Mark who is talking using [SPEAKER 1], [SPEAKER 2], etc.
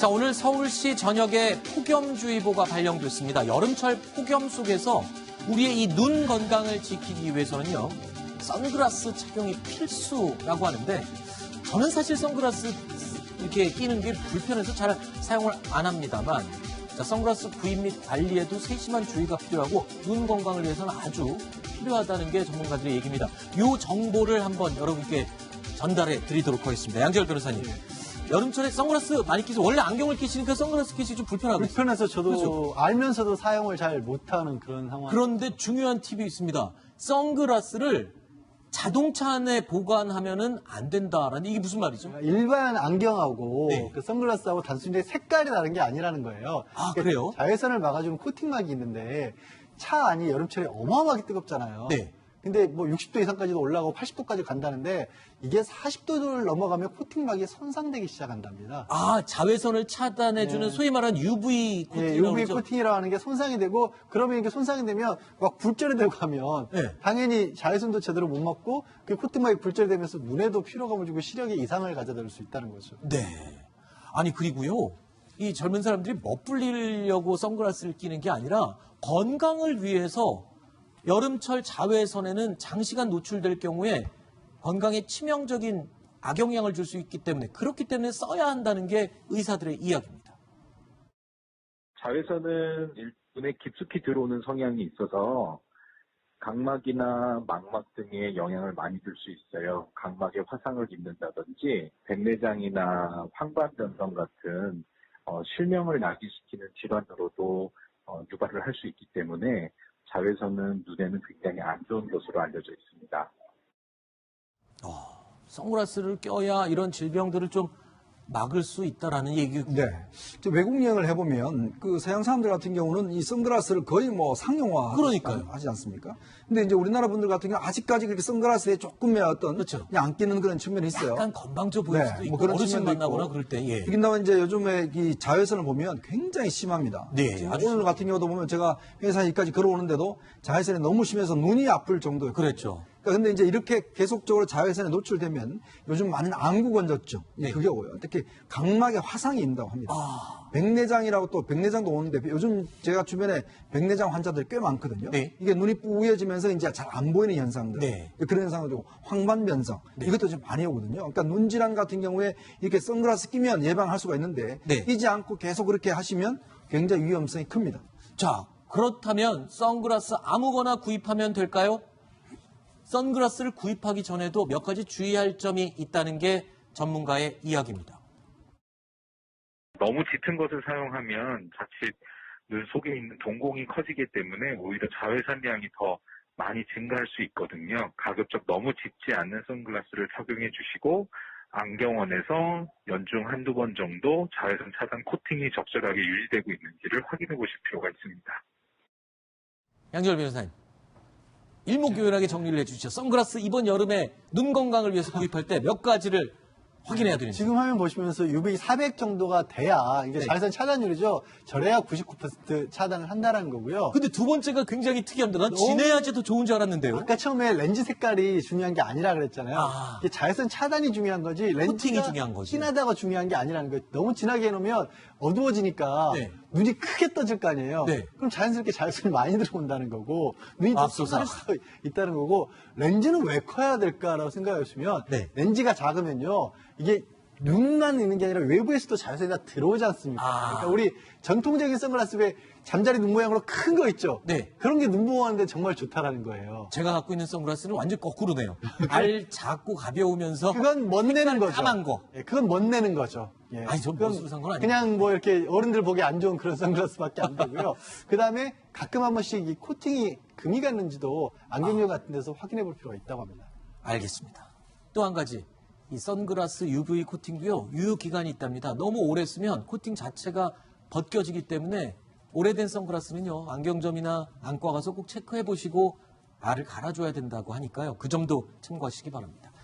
[SPEAKER 1] 자, 오늘 서울시 전역에 폭염주의보가 발령됐습니다. 여름철 폭염 속에서 우리의 이 눈 건강을 지키기 위해서는요, 선글라스 착용이 필수라고 하는데, 저는 사실 선글라스 이렇게 끼는 게 불편해서 잘 사용을 안 합니다만, 자, 선글라스 구입 및 관리에도 세심한 주의가 필요하고 눈 건강을 위해서는 아주 필요하다는 게 전문가들의 얘기입니다. 이 정보를 한번 여러분께 전달해 드리도록 하겠습니다. 양재열 변호사님. 여름철에 선글라스 많이 끼시죠? 원래 안경을 끼시니까 선글라스 끼시기 좀 불편하거든요.
[SPEAKER 2] 불편해서 저도
[SPEAKER 1] 그렇죠?
[SPEAKER 2] 알면서도 사용을 잘 못하는 그런 상황.
[SPEAKER 1] 그런데 중요한 팁이 있습니다. 선글라스를 자동차 안에 보관하면은 안 된다라는 이게 무슨 말이죠?
[SPEAKER 2] 일반 안경하고
[SPEAKER 1] 네.
[SPEAKER 2] 그 선글라스하고 단순히 색깔이 다른 게 아니라는 거예요.
[SPEAKER 1] 아, 그래요?
[SPEAKER 2] 자외선을 막아주는 코팅막이 있는데 차 안이 여름철에 어마어마하게 뜨겁잖아요.
[SPEAKER 1] 네.
[SPEAKER 2] 근데 뭐 60도 이상까지도 올라가고 80도까지 간다는데 이게 40도를 넘어가면 코팅막이 손상되기 시작한답니다.
[SPEAKER 1] 아, 자외선을 차단해주는 소위 말하는 UV 코팅이라고
[SPEAKER 2] UV
[SPEAKER 1] 그러죠?
[SPEAKER 2] 코팅이라고 하는 게 손상이 되고 그러면 이게 손상이 되면 막 불절이 되고 하면
[SPEAKER 1] 네.
[SPEAKER 2] 당연히 자외선도 제대로 못 맞고 그 코팅막이 불절이 되면서 눈에도 피로감을 주고 시력에 이상을 가져다 수 있다는 거죠.
[SPEAKER 1] 네. 아니, 그리고요. 이 젊은 사람들이 멋불리려고 선글라스를 끼는 게 아니라 건강을 위해서 여름철 자외선에는 장시간 노출될 경우에 건강에 치명적인 악영향을 줄 수 있기 때문에 그렇기 때문에 써야 한다는 게 의사들의 이야기입니다.
[SPEAKER 3] 자외선은 눈에 깊숙이 들어오는 성향이 있어서 각막이나 망막 등에 영향을 많이 줄 수 있어요. 각막에 화상을 입는다든지 백내장이나 황반변성 같은 실명을 나기시키는 질환으로도 유발을 할 수 있기 때문에 자외선은 눈에는 굉장히 안 좋은 것으로 알려져 있습니다.
[SPEAKER 1] 선글라스를 껴야 이런 질병들을 좀 막을 수 있다라는 얘기고.
[SPEAKER 4] 네. 외국 여행을 해보면 그 서양 사람들 같은 경우는 이 선글라스를 거의 뭐 상용화
[SPEAKER 1] 그러니까요.
[SPEAKER 4] 하지 않습니까? 근데 이제 우리나라 분들 같은 경우 아직까지 그렇게 선글라스에 조금의 어떤
[SPEAKER 1] 그렇죠.
[SPEAKER 4] 그냥 안 끼는 그런 측면이 있어요.
[SPEAKER 1] 약간 건방져 보일
[SPEAKER 4] 네,
[SPEAKER 1] 수도 있고
[SPEAKER 4] 뭐 그런
[SPEAKER 1] 어르신
[SPEAKER 4] 측면도
[SPEAKER 1] 만나거나
[SPEAKER 4] 있고.
[SPEAKER 1] 그럴 때. 예.
[SPEAKER 4] 특히나 이제 요즘에 이 자외선을 보면 굉장히 심합니다.
[SPEAKER 1] 네,
[SPEAKER 4] 지금
[SPEAKER 1] 아주
[SPEAKER 4] 오늘 같은 경우도 보면 제가 회사에까지 걸어오는데도 자외선이 너무 심해서 눈이 아플 정도예요.
[SPEAKER 1] 그랬죠.
[SPEAKER 4] 근데 이제 이렇게 계속적으로 자외선에 노출되면 요즘 많은 안구 건조증,
[SPEAKER 1] 네.
[SPEAKER 4] 그게 오고요. 특히 각막에 화상이 있는다고 합니다. 백내장이라고 또 백내장도 오는데 요즘 제가 주변에 백내장 환자들이 꽤 많거든요.
[SPEAKER 1] 네.
[SPEAKER 4] 이게 눈이 뿌얘지면서 이제 잘 안 보이는 현상들.
[SPEAKER 1] 네.
[SPEAKER 4] 그런 현상을 두고 황반변성. 이것도 좀 많이 오거든요. 그러니까 눈 질환 같은 경우에 이렇게 선글라스 끼면 예방할 수가 있는데
[SPEAKER 1] 네.
[SPEAKER 4] 끼지 않고 계속 그렇게 하시면 굉장히 위험성이 큽니다.
[SPEAKER 1] 자, 그렇다면 선글라스 아무거나 구입하면 될까요? 선글라스를 구입하기 전에도 몇 가지 주의할 점이 있다는 게 전문가의 이야기입니다.
[SPEAKER 3] 너무 짙은 것을 사용하면 자칫 눈 속에 있는 동공이 커지기 때문에 오히려 자외선량이 더 많이 증가할 수 있거든요. 가급적 너무 짙지 않는 선글라스를 착용해 주시고 안경원에서 연중 한두 번 정도 자외선 차단 코팅이 적절하게 유지되고 있는지를 확인해 보실 필요가 있습니다.
[SPEAKER 1] 양재열 변호사님, 일목요연하게 정리를 해주시죠. 선글라스 이번 여름에 눈 건강을 위해서 구입할 때 몇 가지를 확인해야 되는지.
[SPEAKER 2] 지금 화면 보시면서 UV 400 정도가 돼야 이게
[SPEAKER 1] 네.
[SPEAKER 2] 자외선 차단율이죠. 저래야 99% 차단을 한다라는 거고요.
[SPEAKER 1] 근데 두 번째가 굉장히 특이합니다. 난
[SPEAKER 2] 너무-
[SPEAKER 1] 진해야지 더 좋은 줄 알았는데요.
[SPEAKER 2] 아까 처음에 렌즈 색깔이 중요한 게 아니라 그랬잖아요.
[SPEAKER 1] 아.
[SPEAKER 2] 이게 자외선 차단이 중요한 거지
[SPEAKER 1] 코팅이
[SPEAKER 2] 렌즈가
[SPEAKER 1] 중요한 거지.
[SPEAKER 2] 진하다가 중요한 게 아니라는 거예요. 너무 진하게 해놓으면 어두워지니까
[SPEAKER 1] 네.
[SPEAKER 2] 눈이 크게 떠질 거 아니에요.
[SPEAKER 1] 네.
[SPEAKER 2] 그럼 자연스럽게 자외선이 많이 들어온다는 거고 눈이 더
[SPEAKER 1] 앞서서.
[SPEAKER 2] 쏟아질 수 있다는 거고 렌즈는 왜 커야 될까라고 생각해 보시면
[SPEAKER 1] 네.
[SPEAKER 2] 렌즈가 작으면요. 이게 눈만 있는 게 아니라 외부에서도 자외선이 다 들어오지 않습니까?
[SPEAKER 1] 아.
[SPEAKER 2] 그러니까 우리 전통적인 선글라스 왜 잠자리 눈 모양으로 큰 거 있죠?
[SPEAKER 1] 네.
[SPEAKER 2] 그런 게 눈 보호하는데 정말 좋다라는 거예요.
[SPEAKER 1] 제가 갖고 있는 선글라스는 완전 거꾸로네요. 알 작고 가벼우면서
[SPEAKER 2] 그건 멋내는
[SPEAKER 1] 색깔
[SPEAKER 2] 거죠.
[SPEAKER 1] 까만 거.
[SPEAKER 2] 예, 그건 멋내는 거죠. 예.
[SPEAKER 1] 아니, 전
[SPEAKER 2] 그건
[SPEAKER 1] 멋으로 산 건 아니에요.
[SPEAKER 2] 그냥 뭐 이렇게 어른들 보기 안 좋은 그런 선글라스밖에 안 되고요. 그 다음에 가끔 한 번씩 이 코팅이 금이 갔는지도 안경용 같은 데서 확인해 볼 필요가 있다고 합니다.
[SPEAKER 1] 알겠습니다. 또 한 가지. 이 선글라스 UV 코팅도요, 유효 기간이 있답니다. 너무 오래 쓰면 코팅 자체가 벗겨지기 때문에 오래된 선글라스는요, 안경점이나 안과 가서 꼭 체크해 보시고 알을 갈아줘야 된다고 하니까요. 그 점도 참고하시기 바랍니다.